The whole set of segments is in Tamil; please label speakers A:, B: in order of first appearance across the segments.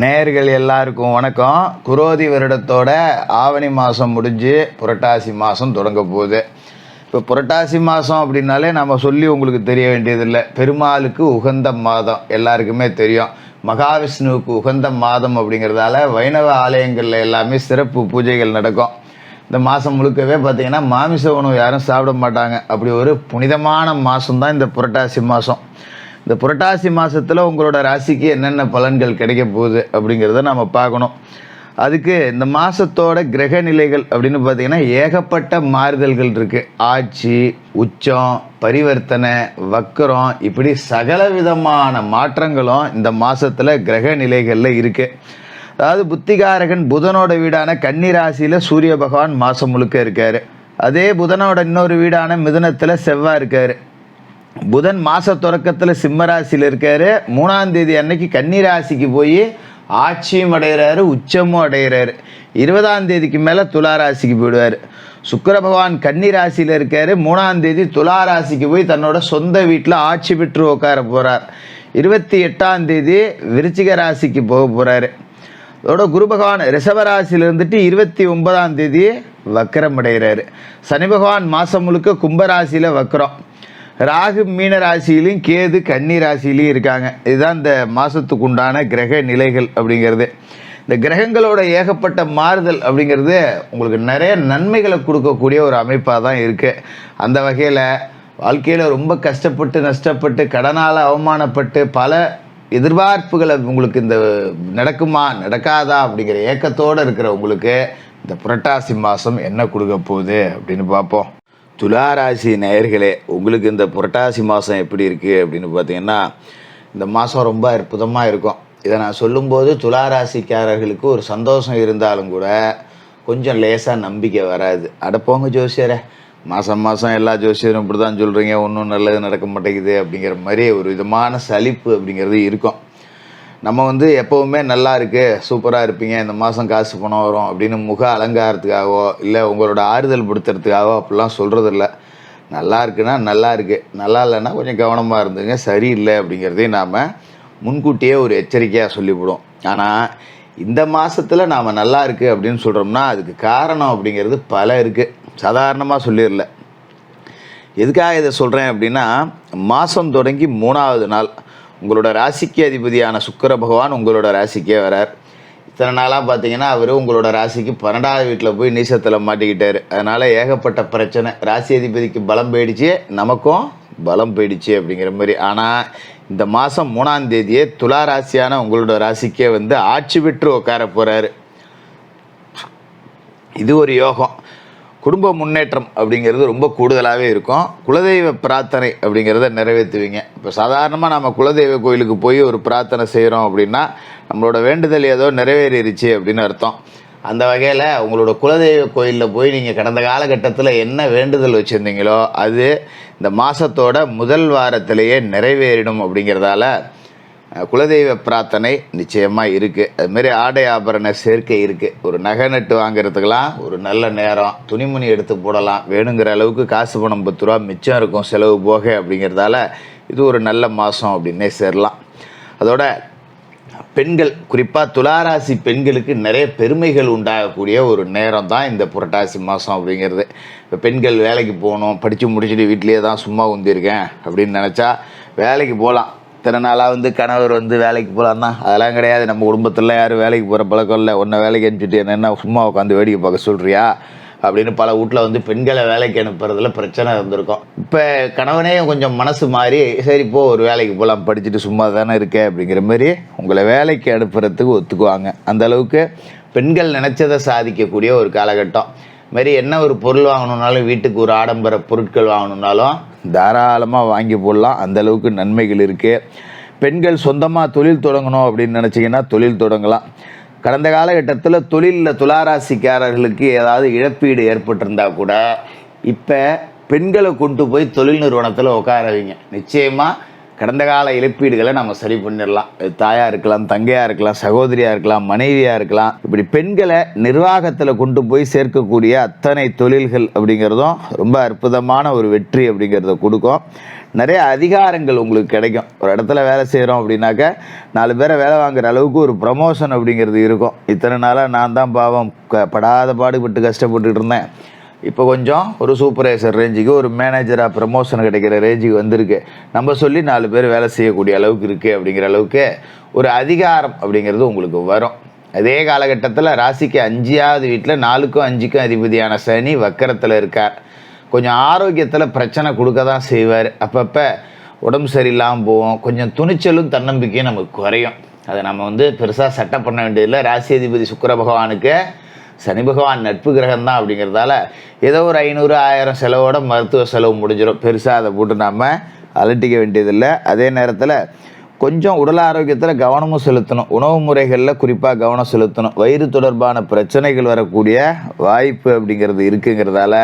A: நேயர்கள் எல்லாருக்கும் வணக்கம். குரோதி வருடத்தோட ஆவணி மாதம் முடிஞ்சு புரட்டாசி மாதம் தொடங்க போகுது. இப்போ புரட்டாசி மாதம் அப்படின்னாலே நம்ம சொல்லி உங்களுக்கு தெரிய வேண்டியதில்லை. பெருமாளுக்கு உகந்த மாதம் எல்லாருக்குமே தெரியும். மகாவிஷ்ணுவுக்கு உகந்த மாதம் அப்படிங்கிறதால வைணவ ஆலயங்களில் எல்லாமே சிறப்பு பூஜைகள் நடக்கும். இந்த மாதம் முழுக்கவே பார்த்திங்கன்னா மாமிச உணவு யாரும் சாப்பிட மாட்டாங்க. அப்படி ஒரு புனிதமான மாதம்தான் இந்த புரட்டாசி மாதம். இந்த புரட்டாசி மாதத்தில் உங்களோட ராசிக்கு என்னென்ன பலன்கள் கிடைக்க போகுது அப்படிங்கிறத நம்ம பார்க்கணும். அதுக்கு இந்த மாதத்தோட கிரக நிலைகள் அப்படின்னு பார்த்திங்கன்னா ஏகப்பட்ட மாறுதல்கள் இருக்குது. ஆட்சி, உச்சம், பரிவர்த்தனை, வக்கரம், இப்படி சகல விதமான மாற்றங்களும் இந்த மாதத்தில் கிரக நிலைகளில் இருக்குது. அதாவது புத்திகாரகன் புதனோட வீடான கன்னி ராசியில் சூரிய பகவான் மாதம் முழுக்க இருக்கார். அதே புதனோட இன்னொரு வீடான மிதுனத்தில் செவ்வாய் இருக்கார். புதன் மாத தொடக்கத்தில் சிம்மராசியில் இருக்கார். 3ஆம் தேதி அன்னைக்கு கன்னி ராசிக்கு போய் ஆட்சியும் அடைகிறாரு, உச்சமும் அடைகிறாரு. 20ஆம் தேதிக்கு மேலே துலா ராசிக்கு போயிடுவார். சுக்கிர பகவான் கன்னி ராசியில் இருக்கார். 3ஆம் தேதி துலா ராசிக்கு போய் தன்னோட சொந்த வீட்டில் ஆட்சி பெற்று உட்கார போகிறார். 28ஆம் தேதி விருச்சிக ராசிக்கு போக போகிறாரு. அதோட குரு பகவான் ரிஷபராசியில் இருந்துட்டு 29ஆம் தேதி வக்கரம் அடைகிறாரு. சனி பகவான் மாதம் முழுக்க கும்பராசியில் வக்கரம். ராகு மீன ராசியிலையும் கேது கன்னி ராசியிலையும் இருக்காங்க. இதுதான் இந்த மாதத்துக்கு உண்டான கிரக நிலைகள் அப்படிங்கிறது. இந்த கிரகங்களோட ஏகப்பட்ட மாறுதல் அப்படிங்கிறது உங்களுக்கு நிறைய நன்மைகளை கொடுக்கக்கூடிய ஒரு அமைப்பாக தான் இருக்குது. அந்த வகையில் வாழ்க்கையில் ரொம்ப கஷ்டப்பட்டு நஷ்டப்பட்டு கடனால் அவமானப்பட்டு பல எதிர்பார்ப்புகளை உங்களுக்கு இந்த நடக்குமா நடக்காதா அப்படிங்கிற ஏக்கத்தோடு இருக்கிற உங்களுக்கு இந்த புரட்டாசி மாதம் என்ன கொடுக்க போகுது அப்படின்னு பார்ப்போம். துளாராசி நேயர்களே, உங்களுக்கு இந்த புரட்டாசி மாதம் எப்படி இருக்குது அப்படின்னு பார்த்தீங்கன்னா இந்த மாதம் ரொம்ப அற்புதமாக இருக்கும். இதை நான் சொல்லும்போது துளாராசிக்காரர்களுக்கு ஒரு சந்தோஷம் இருந்தாலும் கூட கொஞ்சம் லேசாக நம்பிக்கை வராது. அடப்போங்க ஜோசியரை, மாதம் எல்லா ஜோசியரும் இப்படி தான் சொல்கிறீங்க, ஒன்றும் நல்லது நடக்க மாட்டேங்குது அப்படிங்கிற மாதிரி ஒரு விதமான சலிப்பு அப்படிங்கிறது இருக்கும். நம்ம எப்போவுமே நல்லா இருக்குது, சூப்பராக இருப்பீங்க, இந்த மாதம் காசு பணம் வரும் அப்படின்னு முக அலங்காரத்துக்காகவோ இல்லை உங்களோட ஆறுதல் படுத்துறதுக்காகவோ அப்படிலாம் சொல்கிறதில்ல. நல்லா இருக்குன்னா நல்லா இருக்குது, நல்லா இல்லைன்னா கொஞ்சம் கவனமாக இருந்துங்க, சரியில்லை அப்படிங்கிறதையும் நாம் முன்கூட்டியே ஒரு எச்சரிக்கையாக சொல்லிவிடுவோம். ஆனால் இந்த மாதத்தில் நாம் நல்லா இருக்குது அப்படின்னு சொல்கிறோம்னா அதுக்கு காரணம் அப்படிங்கிறது பல இருக்குது. சாதாரணமாக சொல்லிடல. எதுக்காக இதை சொல்கிறேன் அப்படின்னா, மாதம் தொடங்கி 3ஆவது நாள் உங்களோட ராசிக்கு அதிபதியான சுக்கிர பகவான் உங்களோட ராசிக்கே வரார். இத்தனை நாளாக பார்த்தீங்கன்னா அவர் உங்களோட ராசிக்கு 12ஆவது வீட்டில் போய் நீசத்தில் மாட்டிக்கிட்டார். அதனால் ஏகப்பட்ட பிரச்சனை. ராசி அதிபதிக்கு பலம் போயிடுச்சு, நமக்கும் பலம் போயிடுச்சு அப்படிங்கிற மாதிரி. ஆனால் இந்த மாதம் 3ஆம் தேதியே துலா ராசியான உங்களோட ராசிக்கே ஆட்சி பெற்று உட்கார போகிறாரு. இது ஒரு யோகம். குடும்ப முன்னேற்றம் அப்படிங்கிறது ரொம்ப கூடுதலாகவே இருக்கும். குலதெய்வ பிரார்த்தனை அப்படிங்கிறத நிறைவேற்றுவீங்க. இப்போ சாதாரணமாக நம்ம குலதெய்வ கோயிலுக்கு போய் ஒரு பிரார்த்தனை செய்கிறோம் அப்படின்னா நம்மளோட வேண்டுதல் ஏதோ நிறைவேறிடுச்சு அப்படின்னு அர்த்தம். அந்த வகையில் உங்களோட குலதெய்வ கோயிலில் போய் நீங்கள் கடந்த காலகட்டத்தில் என்ன வேண்டுதல் வச்சுருந்தீங்களோ அது இந்த மாதத்தோட முதல் வாரத்திலேயே நிறைவேறிடும். அப்படிங்கிறதால குலதெய்வ பிரார்த்தனை நிச்சயமாக இருக்குது. அதுமாரி ஆடை ஆபரண சேர்க்கை இருக்குது. ஒரு நகை நட்டு வாங்கிறதுக்கெலாம் ஒரு நல்ல நேரம். துணிமணி எடுத்து போடலாம். வேணுங்கிற அளவுக்கு காசு பணம் 10 ரூபா மிச்சம் இருக்கும் செலவு போக. அப்படிங்கிறதால இது ஒரு நல்ல மாதம் அப்படின்னே சேரலாம். அதோட பெண்கள், குறிப்பாக துளாராசி பெண்களுக்கு நிறைய பெருமைகள் உண்டாகக்கூடிய ஒரு நேரம் தான் இந்த புரட்டாசி மாதம் அப்படிங்கிறது. இப்போ பெண்கள் வேலைக்கு போகணும், படித்து முடிச்சுட்டு வீட்லேயே தான் சும்மா உந்திருக்கேன் அப்படின்னு நினச்சா வேலைக்கு போகலாம். இத்தனை நாளாக கணவர் வேலைக்கு போகலான்னா அதெல்லாம் கிடையாது. நம்ம குடும்பத்தில் யாரும் வேலைக்கு போகிற பழக்கம் இல்லை. ஒன்றை வேலைக்கு அனுப்பிச்சிட்டு என்னென்ன சும்மா உட்காந்து வேடிக்கை பார்க்க சொல்கிறியா அப்படின்னு பல வீட்டில் பெண்களை வேலைக்கு அனுப்புறதுல பிரச்சனை இருந்திருக்கும். இப்போ கணவனே கொஞ்சம் மனசு மாறி சரி போ ஒரு வேலைக்கு போகலாம், படிச்சுட்டு சும்மா தானே இருக்க அப்படிங்கிற மாதிரி உங்களை வேலைக்கு அனுப்புறதுக்கு ஒத்துக்குவாங்க. அந்த அளவுக்கு பெண்கள் நினச்சதை சாதிக்கக்கூடிய ஒரு காலகட்டம். மாரி என்ன ஒரு பொருள் வாங்கணுன்னாலும், வீட்டுக்கு ஒரு ஆடம்பர பொருட்கள் வாங்கணுன்னாலும் தாராளமாக வாங்கி போடலாம். அந்தளவுக்கு நன்மைகள் இருக்குது. பெண்கள் சொந்தமாக தொழில் தொடங்கணும் அப்படின்னு நினச்சிங்கன்னா தொழில் தொடங்கலாம். கடந்த காலகட்டத்தில் தொழிலில் துளாராசிக்காரர்களுக்கு ஏதாவது இழப்பீடு ஏற்பட்டிருந்தால் கூட இப்போ பெண்களை கொண்டு போய் தொழில் நிறுவனத்தில் உட்கார வைங்க. நிச்சயமாக கடந்த கால இழப்பீடுகளை நம்ம சரி பண்ணிடலாம். தாயாக இருக்கலாம், தங்கையாக இருக்கலாம், சகோதரியாக இருக்கலாம், மனைவியாக இருக்கலாம். இப்படி பெண்களை நிர்வாகத்தில் கொண்டு போய் சேர்க்கக்கூடிய அத்தனை தொழில்கள் அப்படிங்கிறதும் ரொம்ப அற்புதமான ஒரு வெற்றி அப்படிங்கிறத கொடுக்கும். நிறைய அதிகாரங்கள் உங்களுக்கு கிடைக்கும். ஒரு இடத்துல வேலை செய்கிறோம் அப்படின்னாக்க 4 பேரை வேலை வாங்குற அளவுக்கு ஒரு ப்ரமோஷன் அப்படிங்கிறது இருக்கும். இத்தனை நாளாக நான் தான் பாவம் படாத பாடுபட்டு கஷ்டப்பட்டுட்டு இருந்தேன், இப்போ கொஞ்சம் ஒரு சூப்பர்வைசர் ரேஞ்சுக்கு, ஒரு மேனேஜராக ப்ரமோஷன் கிடைக்கிற ரேஞ்சுக்கு வந்திருக்கு, நம்ம சொல்லி 4 பேர் வேலை செய்யக்கூடிய அளவுக்கு இருக்குது அப்படிங்கிற அளவுக்கு ஒரு அதிகாரம் அப்படிங்கிறது உங்களுக்கு வரும். அதே காலகட்டத்தில் ராசிக்கு 5ஆவது வீட்டில் 4க்கும் 5க்கும் அதிபதியான சனி வக்கரத்தில் இருக்கார். கொஞ்சம் ஆரோக்கியத்தில் பிரச்சனை கொடுக்க தான் செய்வார். அப்பப்போ உடம்பு சரியில்லாமல் போவோம். கொஞ்சம் துணிச்சலும் தன்னம்பிக்கையும் நமக்கு குறையும். அதை நம்ம பெருசாக சட்டை பண்ண வேண்டியதில்லை. ராசி அதிபதி சுக்கிர பகவானுக்கு சனி பகவான் நட்பு கிரகம்தான் அப்படிங்கிறதால ஏதோ ஒரு 500-1000 செலவோட மருத்துவ செலவு முடிஞ்சிடும். பெருசாக அதை போட்டு நம்ம அலட்டிக்க வேண்டியதில்லை. அதே நேரத்தில் கொஞ்சம் உடல் ஆரோக்கியத்தில் கவனமும் செலுத்தணும். உணவு முறைகளில் குறிப்பாக கவனம் செலுத்தணும். வயிறு தொடர்பான பிரச்சனைகள் வரக்கூடிய வாய்ப்பு அப்படிங்கிறது இருக்குங்கிறதால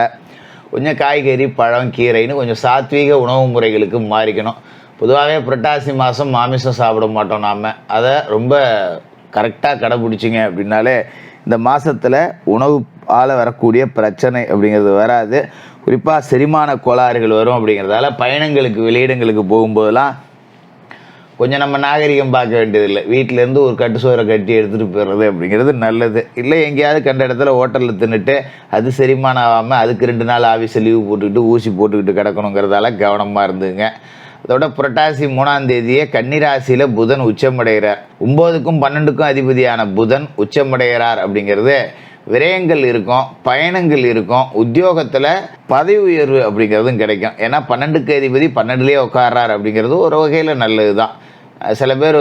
A: கொஞ்சம் காய்கறி, பழம், கீரைன்னு கொஞ்சம் சாத்வீக உணவு முறைகளுக்கு மாறிக்கணும். பொதுவாகவே புரட்டாசி மாதம் மாமிசம் சாப்பிட மாட்டோம் நாம். அதை ரொம்ப கரெக்டாக கடைப்பிடிச்சிங்க அப்படின்னாலே இந்த மாதத்தில் உணவு வரக்கூடிய பிரச்சனை அப்படிங்கிறது வராது. குறிப்பாக செரிமான கோளாறுகள் வரும். அப்படிங்கிறதால பயணங்களுக்கு, வெளியிடங்களுக்கு போகும்போதெல்லாம் கொஞ்சம் நம்ம நாகரிகம் பார்க்க வேண்டியதில்லை. வீட்டிலேருந்து ஒரு கட்டு சோறை கட்டி எடுத்துகிட்டு போயிடுறது அப்படிங்கிறது நல்லது. இல்லை எங்கேயாவது கண்ட இடத்துல ஹோட்டலில் தின்னுட்டு அது செரிமானம் ஆகாமல் அதுக்கு 2 நாள் ஆஃபீஸை லீவு போட்டுக்கிட்டு ஊசி போட்டுக்கிட்டு கிடக்கணுங்கிறதால கவனமாக இருந்துங்க. அதோட புரட்டாசி 3ஆம் தேதியே கன்னிராசியில் புதன் உச்சமடைகிறார். 9க்கும் 12க்கும் அதிபதியான புதன் உச்சமடைகிறார். அப்படிங்கிறது விரயங்கள் இருக்கும், பயணங்கள் இருக்கும், உத்தியோகத்தில் பதவி உயர்வு அப்படிங்கிறதும் கிடைக்கும். ஏன்னா 12க்கு அதிபதி 12லேயே உட்கார்றார் அப்படிங்கிறது ஒரு வகையில் நல்லது தான். சில பேர்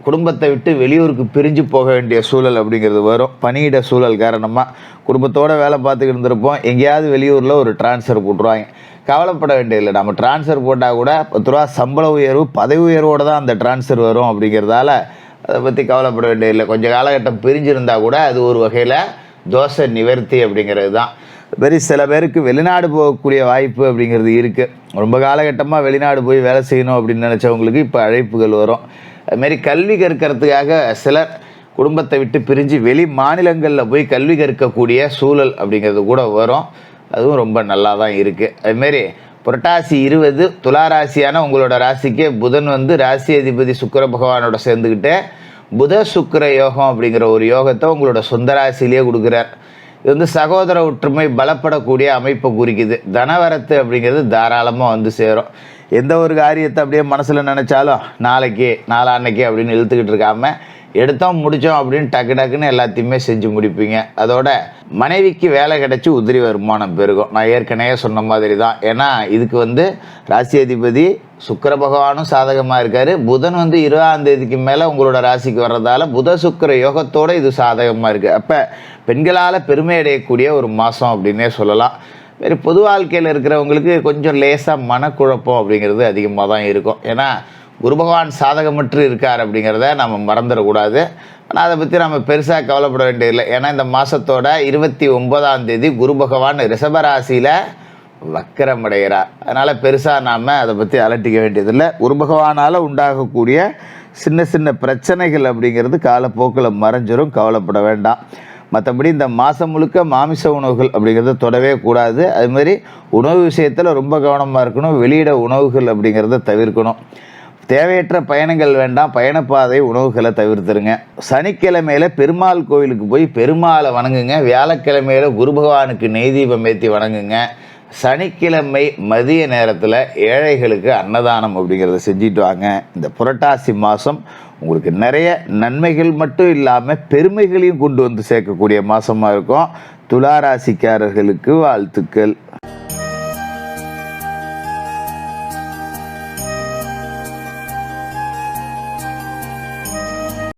A: குடும்பத்தை விட்டு வெளியூருக்கு பிரிஞ்சு போக வேண்டிய சூழல் அப்படிங்கிறது வரும். பணியிட சூழல் காரணமாக குடும்பத்தோடு வேலை பார்த்துக்கிட்டு இருந்திருப்போம், எங்கேயாவது வெளியூரில் ஒரு டிரான்ஸ்ஃபர் போட்டுருவாங்க. கவலைப்பட வேண்டியதில்லை. நம்ம டிரான்ஸ்ஃபர் போட்டால் கூட 10 ரூபா சம்பள உயர்வு, பதவி உயர்வோடு தான் அந்த டிரான்ஸ்ஃபர் வரும். அப்படிங்கிறதால அதை பற்றி கவலைப்பட வேண்டியதில்லை. கொஞ்சம் காலகட்டம் பிரிஞ்சிருந்தால் கூட அது ஒரு வகையில் தோஷ நிவர்த்தி அப்படிங்கிறது தான். சில பேருக்கு வெளிநாடு போகக்கூடிய வாய்ப்பு அப்படிங்கிறது இருக்குது. ரொம்ப காலகட்டமாக வெளிநாடு போய் வேலை செய்யணும் அப்படின்னு நினச்சவங்களுக்கு இப்போ அழைப்புகள் வரும். அதுமாரி கல்வி கற்கிறதுக்காக சிலர் குடும்பத்தை விட்டு பிரிஞ்சு வெளி மாநிலங்களில் போய் கல்வி கற்கக்கூடிய சூழல் அப்படிங்கிறது கூட வரும். அதுவும் ரொம்ப நல்லா தான் இருக்குது. அதுமாரி புரட்டாசி 20 துளாராசியான உங்களோட ராசிக்கு புதன் ராசி அதிபதி சுக்கிர பகவானோட சேர்ந்துக்கிட்டு புத சுக்கிர யோகம் அப்படிங்கிற ஒரு யோகத்தை உங்களோட சொந்த ராசியிலேயே கொடுக்குறார். இது சகோதர ஒற்றுமை பலப்படக்கூடிய அமைப்பை குறிக்குது. தனவரத்து அப்படிங்கிறது தாராளமாக சேரும். எந்த ஒரு காரியத்தை அப்படியே மனசில் நினச்சாலும் நாளைக்கு நாளான்னைக்கு அப்படின்னு இழுத்துக்கிட்டு இருக்காமல் எடுத்தோம் முடித்தோம் அப்படின்னு டக்குன்னு எல்லாத்தையுமே செஞ்சு முடிப்பீங்க. அதோட மனைவிக்கு வேலை கிடச்சி உதிரி வருமானம் பெருகும். நான் ஏற்கனவே சொன்ன மாதிரி தான். ஏன்னா இதுக்கு ராசி அதிபதி சுக்கிர பகவானும் சாதகமாக இருக்கார். புதன் 20ஆம் தேதிக்கு மேலே உங்களோட ராசிக்கு வர்றதால புத சுக்கிர யோகத்தோடு இது சாதகமாக இருக்குது. அப்போ பெண்களால் பெருமை அடையக்கூடிய ஒரு மாதம் அப்படின்னே சொல்லலாம். வேறு பொது வாழ்க்கையில் இருக்கிறவங்களுக்கு கொஞ்சம் லேசாக மனக்குழப்பம் அப்படிங்கிறது அதிகமாக தான் இருக்கும். ஏன்னா குரு பகவான் சாதகமற்று இருக்கார் அப்படிங்கிறத நம்ம மறந்துடக்கூடாது. ஆனால் அதை பற்றி நம்ம பெருசாக கவலைப்பட வேண்டியதில்லை. ஏன்னா இந்த மாதத்தோட 29ஆம் தேதி குரு பகவான் ரிஷபராசியில் வக்கரமடைகிறார். அதனால் பெருசாக நாம் அதை பற்றி அலட்டிக்க வேண்டியதில்லை. குரு பகவானால் உண்டாகக்கூடிய சின்ன சின்ன பிரச்சனைகள் அப்படிங்கிறது காலப்போக்கில் மறைஞ்சிரும், கவலைப்பட வேண்டாம். மற்றபடி இந்த மாதம் முழுக்க மாமிச உணவுகள் அப்படிங்கிறத தொடவே கூடாது. அதுமாரி உணவு விஷயத்தில் ரொம்ப கவனமாக இருக்கணும். வெளியிட உணவுகள் அப்படிங்கிறத தவிர்க்கணும். தேவையற்ற பயணங்கள் வேண்டாம். பயணப்பாதை உணவுகளை தவிர்த்துருங்க. சனிக்கிழமையில் பெருமாள் கோவிலுக்கு போய் பெருமாளை வணங்குங்க. வியாழக்கிழமையில் குரு பகவானுக்கு நெய் தீபம் ஏற்றி வணங்குங்க. சனிக்கிழமை மதிய நேரத்தில் ஏழைகளுக்கு அன்னதானம் அப்படிங்கிறத செஞ்சுட்டு வாங்க. இந்த புரட்டாசி மாதம் உங்களுக்கு நிறைய நன்மைகள் மட்டும் இல்லாமல் பெருமைகளையும் கொண்டு சேர்க்கக்கூடிய மாதமாக இருக்கும். துளாராசிக்காரர்களுக்கு வாழ்த்துக்கள்.